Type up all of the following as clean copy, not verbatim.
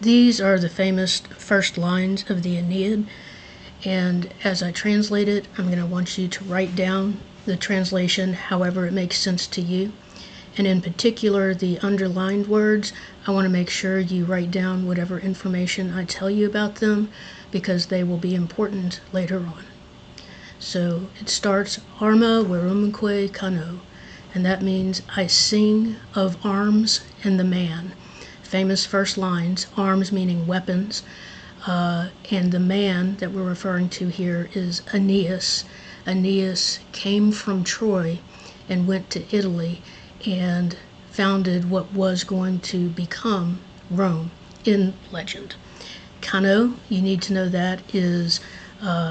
These are the famous first lines of the Aeneid, and as I translate it, I'm going to want you to write down the translation however it makes sense to you. And in particular, the underlined words, I want to make sure you write down whatever information I tell you about them, because they will be important later on. So it starts, Arma verumque cano, and that means I sing of arms and the man. Famous first lines, arms meaning weapons, and the man that we're referring to here is Aeneas. Aeneas came from Troy and went to Italy and founded what was going to become Rome in legend. Cano, you need to know that, is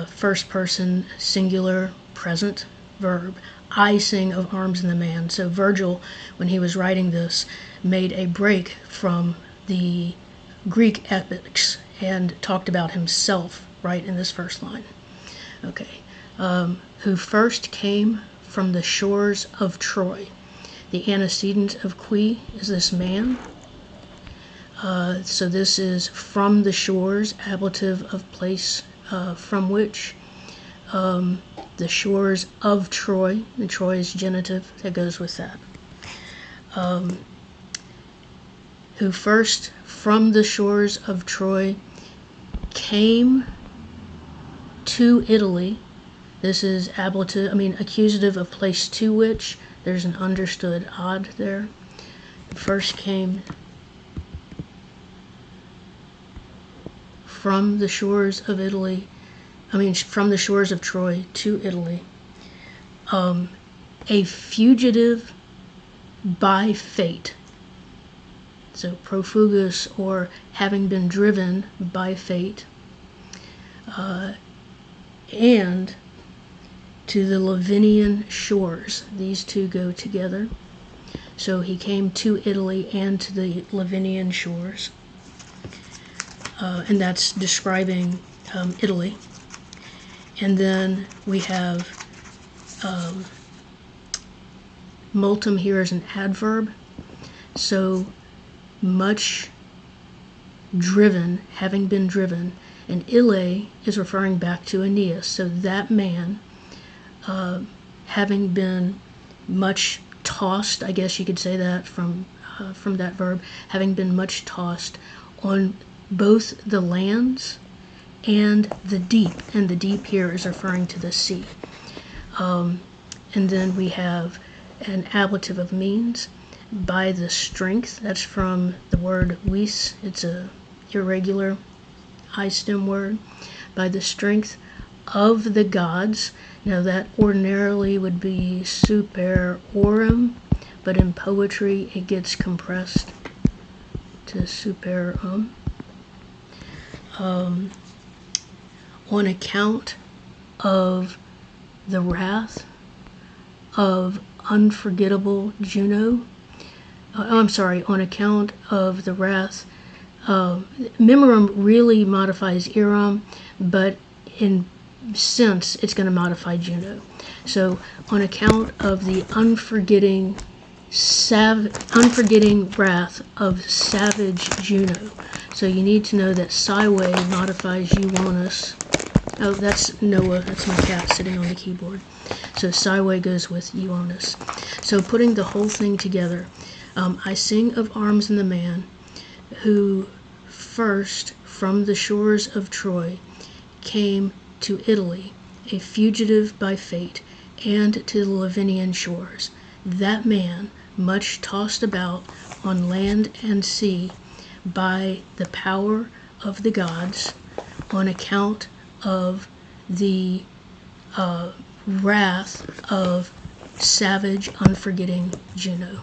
first person singular present verb. I sing of arms and the man. So Virgil, when he was writing this, made a break from the Greek epics and talked about himself right in this first line. Okay. Who first came from the shores of Troy. The antecedent of qui is this man. So this is from the shores, ablative of place from which. The shores of Troy, and Troy is genitive, that goes with that. Who first from the shores of Troy came to Italy. This is accusative of place to which. There's an understood odd there. First came from the shores of Italy, from the shores of Troy to Italy. A fugitive by fate. So profugus, or having been driven by fate. And to the Lavinian shores. These two go together. So he came to Italy and to the Lavinian shores. And that's describing Italy. And then we have multum here as an adverb. So much driven, having been driven. And ille is referring back to Aeneas. So that man, having been much tossed, I guess you could say that from that verb, having been much tossed on both the lands and the deep, and the deep here is referring to the sea. And then we have an ablative of means, by the strength. That's from the word vis. It's a irregular I stem word. By the strength of the gods. Now that ordinarily would be super orem, but in poetry it gets compressed to super on account of the wrath of unforgettable Juno. On account of the wrath. Memorum really modifies Iram, but in sense it's going to modify Juno. So on account of the unforgetting wrath of savage Juno. So you need to know that Siwe modifies Euonus. Oh, that's Noah. That's my cat sitting on the keyboard. So Siwe goes with Euonus. So putting the whole thing together, I sing of arms and the man who first from the shores of Troy came to Italy, a fugitive by fate, and to the Lavinian shores. That man, much tossed about on land and sea by the power of the gods, on account of the wrath of savage, unforgetting Juno.